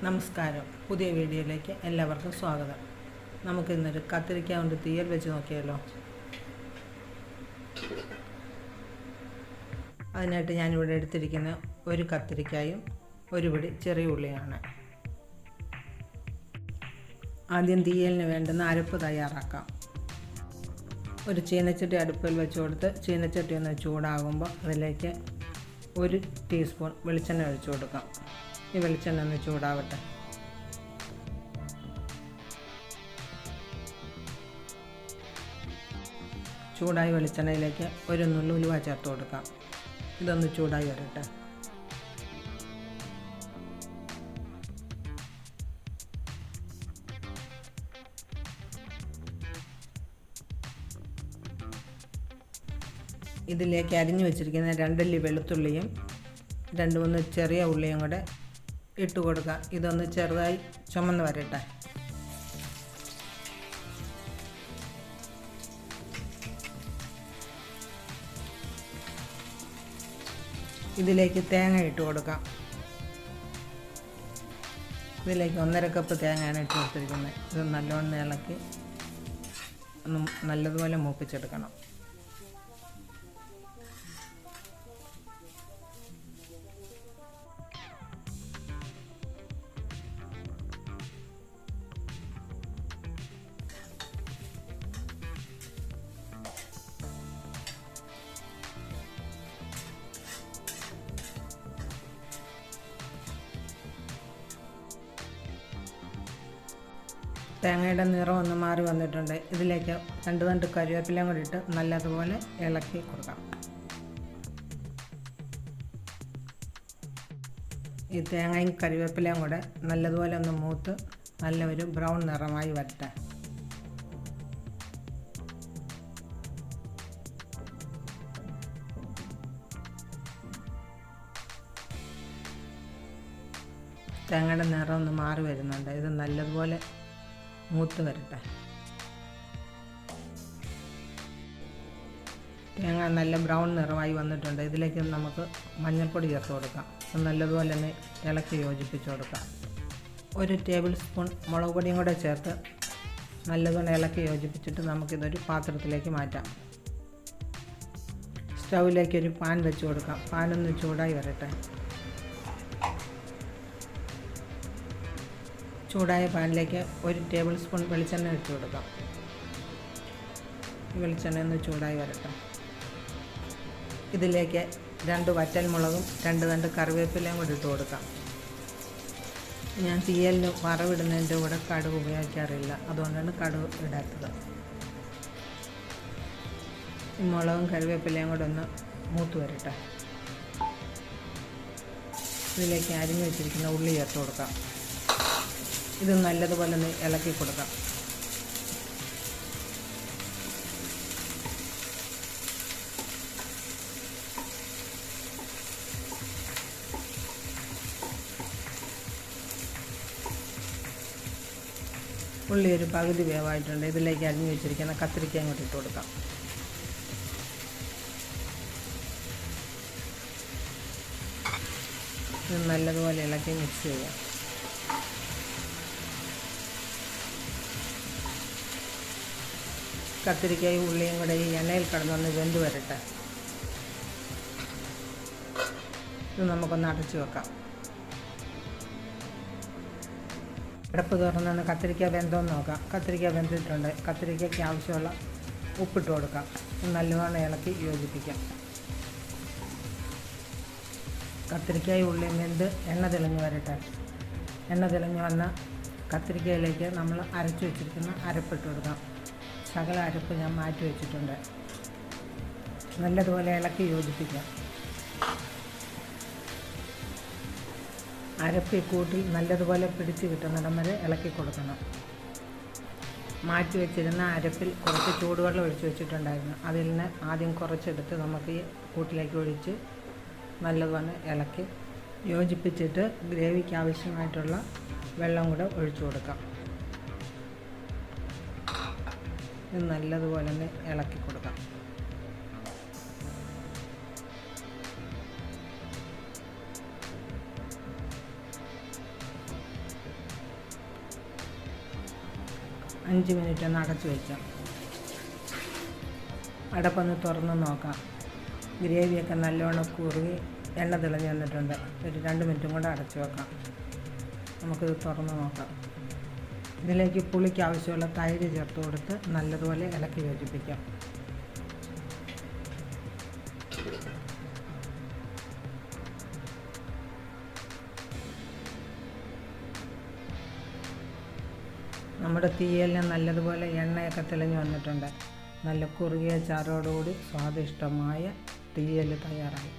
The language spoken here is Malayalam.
നമസ്കാരം. പുതിയ വീഡിയോയിലേക്ക് എല്ലാവർക്കും സ്വാഗതം. നമുക്കിന്നൊരു കത്തിരിക്ക കൊണ്ട് തീയൽ വെച്ച് നോക്കിയാലോ. അതിനായിട്ട് ഞാനിവിടെ എടുത്തിരിക്കുന്ന ഒരു കത്തിരിക്കായും ഒരു പിടി ചെറിയ ഉള്ളിയാണ്. ആദ്യം തീയലിന് വേണ്ടുന്ന അരപ്പ് തയ്യാറാക്കാം. ഒരു ചീനച്ചട്ടി അടുപ്പിൽ വെച്ച് കൊടുത്ത് ചീനച്ചട്ടി ഒന്ന് ചൂടാകുമ്പോൾ അതിലേക്ക് 1 ടീസ്പൂൺ വെളിച്ചെണ്ണ ഒഴിച്ചു കൊടുക്കാം. ഈ വെളിച്ചെണ്ണ ഒന്ന് ചൂടാവട്ടെ. ചൂടായ വെളിച്ചെണ്ണയിലേക്ക് ഒരു നുള്ളു ഉലുവ ചേർത്ത് കൊടുക്കാം. ഇതൊന്ന് ചൂടായി വരട്ടെ. ഇതിലേക്ക് അരിഞ്ഞു വെച്ചിരിക്കുന്ന 2 അല്ലി വെളുത്തുള്ളിയും 2-3 ചെറിയ ഉള്ളിയും കൂടെ ഇട്ട് കൊടുക്കുക. ഇതൊന്ന് ചെറുതായി ചുമന്ന് വരട്ടെ. ഇതിലേക്ക് തേങ്ങ ഇട്ട് കൊടുക്കാം. ഇതിലേക്ക് 1.5 കപ്പ് തേങ്ങയാണ് ഇട്ട് കൊടുത്തിരിക്കുന്നത്. ഇത് നല്ലോണം ഇളക്കി ഒന്ന് നല്ലതുപോലെ മൂപ്പിച്ചെടുക്കണം. തേങ്ങയുടെ നിറം ഒന്ന് മാറി വന്നിട്ടുണ്ട്. ഇതിലേക്ക് 2 തണ്ട് കറിവേപ്പിലയും കൂടി ഇട്ട് നല്ലതുപോലെ ഇളക്കി കൊടുക്കാം. ഈ തേങ്ങയും കറിവേപ്പിലയും കൂടെ നല്ലതുപോലെ ഒന്ന് മൂത്ത് നല്ലൊരു ബ്രൗൺ നിറമായി വരട്ടെ. തേങ്ങയുടെ നിറം ഒന്ന് മാറി വരുന്നുണ്ട്. ഇത് നല്ലതുപോലെ മൂത്ത് വരട്ടെ. തേങ്ങ നല്ല ബ്രൗൺ നിറമായി വന്നിട്ടുണ്ട്. ഇതിലേക്ക് നമുക്ക് മഞ്ഞൾപ്പൊടി ചേർത്ത് കൊടുക്കാം. നല്ലതുപോലെ തന്നെ ഇളക്കി യോജിപ്പിച്ച് കൊടുക്കാം. 1 ടേബിൾ സ്പൂൺ മുളക് പൊടിയും കൂടെ ചേർത്ത് നല്ലതുപോലെ ഇളക്കി യോജിപ്പിച്ചിട്ട് നമുക്കിതൊരു പാത്രത്തിലേക്ക് മാറ്റാം. സ്റ്റൗവിലേക്ക് ഒരു പാൻ വെച്ച് കൊടുക്കാം. പാനൊന്ന് ചൂടായി വരട്ടെ. ചൂടായ പാനിലേക്ക് 1 ടേബിൾ സ്പൂൺ വെളിച്ചെണ്ണ ഇട്ട് കൊടുക്കാം. വെളിച്ചെണ്ണ ഒന്ന് ചൂടായി വരട്ടെ. ഇതിലേക്ക് 2 വറ്റൽമുളകും 2 തണ്ട് കറിവേപ്പിലയും കൂടി ഇട്ട് കൊടുക്കാം. ഞാൻ തീയലിന് വറവിടുന്നതിൻ്റെ കൂടെ കടുക് ഉപയോഗിക്കാറില്ല, അതുകൊണ്ടാണ് കടുക് ഇടാത്തത്. ഈ മുളകും കറിവേപ്പിലയും കൂടെ ഒന്ന് മൂത്ത് വരട്ടെ. ഇതിലേക്ക് അരിഞ്ഞു വെച്ചിരിക്കുന്ന ഉള്ളി ചേർത്ത് കൊടുക്കാം. ഇത് നല്ലതുപോലെ ഒന്ന് ഇളക്കി കൊടുക്കാം. ഉള്ളി ഒരു പകുതി വേവായിട്ടുണ്ട്. ഇതിലേക്ക് അരിഞ്ഞു വെച്ചിരിക്കുന്ന കത്തിരിക്കയും കൂടി ഇട്ട് കൊടുക്കാം. ഇത് നല്ലതുപോലെ ഇളക്കി മിക്സ് ചെയ്യാം. കത്തിരിക്കയും ഉള്ളിയും കൂടെ ഈ എണ്ണയിൽ കിടന്നൊന്ന് വെന്ത് വരട്ടെ. ഇത് നമുക്കൊന്ന് അടച്ചു വെക്കാം. അടപ്പ് തുറന്നൊന്ന് കത്തിരിക്ക വെന്തോന്ന് നോക്കാം. കത്തിരിക്ക വെന്തിട്ടുണ്ട്. കത്തിരിക്കയ്ക്ക് ആവശ്യമുള്ള ഉപ്പിട്ട് കൊടുക്കാം. നല്ലവണ്ണം ഇളക്കി യോജിപ്പിക്കാം. കത്തിരിക്കായും ഉള്ളിയും വെന്ത് എണ്ണ തെളിഞ്ഞ് വരട്ടെ. എണ്ണ തെളിഞ്ഞ് വന്ന കത്തിരിക്കയിലേക്ക് നമ്മൾ അരച്ചു വെച്ചിരിക്കുന്ന അരപ്പിട്ട് കൊടുക്കാം. ശകല അരപ്പ് ഞാൻ മാറ്റി വെച്ചിട്ടുണ്ട്. നല്ലതുപോലെ ഇളക്കി യോജിപ്പിക്കാം. അരപ്പ് കൂട്ടിൽ നല്ലതുപോലെ പിടിച്ച് കിട്ടുന്നിടം വരെ ഇളക്കി കൊടുക്കണം. മാറ്റി വെച്ചിരുന്ന അരപ്പിൽ കുറച്ച് ചൂടുവെള്ളം ഒഴിച്ച് വെച്ചിട്ടുണ്ടായിരുന്നു. അതിൽ നിന്ന് ആദ്യം കുറച്ചെടുത്ത് നമുക്ക് ഈ കൂട്ടിലേക്ക് ഒഴിച്ച് നല്ലതുപോലെ ഇളക്കി യോജിപ്പിച്ചിട്ട് ഗ്രേവിക്ക് ആവശ്യമായിട്ടുള്ള വെള്ളം കൂടെ ഒഴിച്ചു കൊടുക്കാം. ഇത് നല്ലതുപോലെ തന്നെ ഇളക്കി കൊടുക്കാം. 5 മിനിറ്റ് ഒന്ന് അടച്ചു വെക്കാം. അടപ്പൊന്ന് തുറന്ന് നോക്കാം. ഗ്രേവിയൊക്കെ നല്ലോണം കുറുകി എണ്ണ തെളിഞ്ഞ് വന്നിട്ടുണ്ട്. ഒരു 2 മിനിറ്റും കൂടെ അടച്ചു വെക്കാം. നമുക്കിത് തുറന്ന് നോക്കാം. ഇതിലേക്ക് പുളിക്ക് ആവശ്യമുള്ള തൈര് ചേർത്ത് കൊടുത്ത് നല്ലതുപോലെ ഇളക്കി യോജിപ്പിക്കാം. നമ്മുടെ തീയലിന് നല്ലതുപോലെ എണ്ണയൊക്കെ തെളിഞ്ഞ് വന്നിട്ടുണ്ട്. നല്ല കുറുകിയ ചാറോടുകൂടി സ്വാദിഷ്ടമായ തീയൽ തയ്യാറായി.